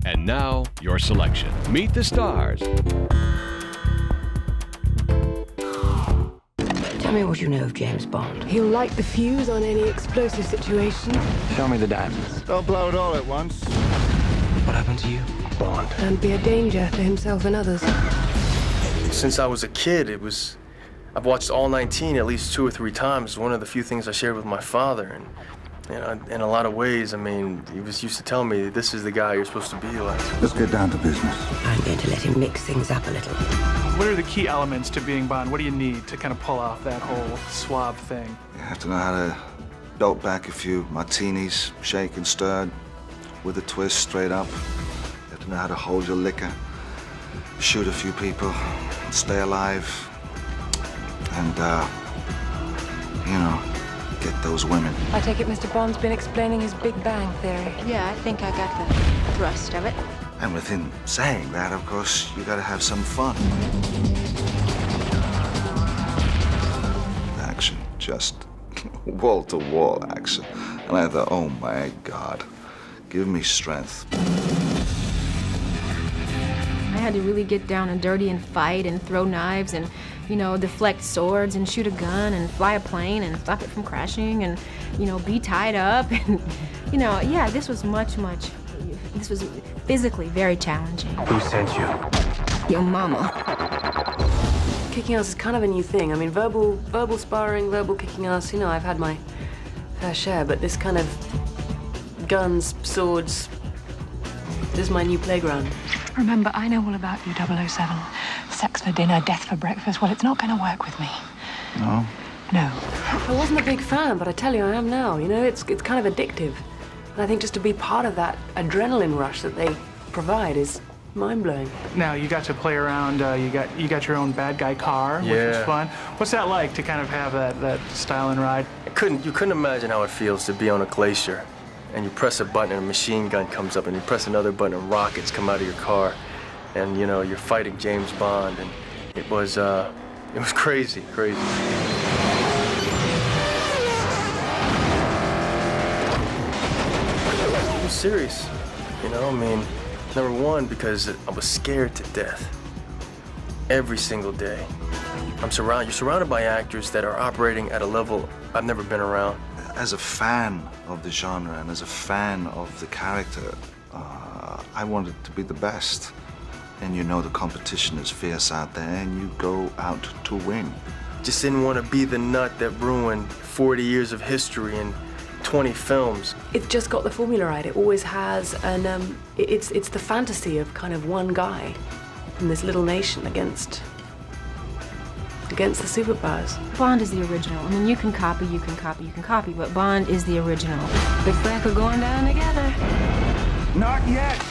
And now, your selection. Meet the stars. Tell me what you know of James Bond. He'll light the fuse on any explosive situation. Show me the diamonds. Don't blow it all at once. What happened to you? Bond. And be a danger to himself and others. Since I was a kid, I've watched all 19 at least 2 or 3 times. It's one of the few things I shared with my father. And you know, in a lot of ways, I mean, he was used to tell me, this is the guy you're supposed to be like. Let's get down to business. I'm going to let him mix things up a little. What are the key elements to being Bond? What do you need to kind of pull off that whole suave thing? You have to know how to belt back a few martinis, shake and stirred, with a twist straight up. You have to know how to hold your liquor, shoot a few people, stay alive, and, you know, get those women. I take it Mr. Bond's been explaining his Big Bang theory. Yeah, I think I got the thrust of it. And within saying that, of course, you gotta have some fun. Action, just wall-to-wall action. And I thought, oh my God, give me strength. I had to really get down and dirty and fight and throw knives and, you know, deflect swords and shoot a gun and fly a plane and stop it from crashing and, you know, be tied up and, you know, yeah, this was this was physically very challenging. Who sent you? Your mama. Kicking ass is kind of a new thing. I mean, verbal sparring, verbal kicking ass, you know, I've had my fair share, but this kind of guns, swords, this is my new playground. Remember, I know all about you, 007. Sex for dinner, death for breakfast. Well, it's not going to work with me. No? No. I wasn't a big fan, but I tell you, I am now. You know, it's kind of addictive. And I think just to be part of that adrenaline rush that they provide is mind-blowing. Now, you got to play around, you got your own bad guy car, which was fun. What's that like to kind of have that style and ride? You couldn't imagine how it feels to be on a glacier and you press a button and a machine gun comes up and you press another button and rockets come out of your car and, you know, you're fighting James Bond and it was crazy. It was serious, you know, I mean, number one, because I was scared to death every single day. You're surrounded by actors that are operating at a level I've never been around. As a fan of the genre and as a fan of the character, I wanted to be the best. And you know the competition is fierce out there and you go out to win. Just didn't want to be the nut that ruined 40 years of history and 20 films. It's just got the formula right. It always has, and it's the fantasy of kind of one guy in this little nation against the superpowers. Bond is the original. I mean, you can copy, but Bond is the original. Looks like we're going down together. Not yet!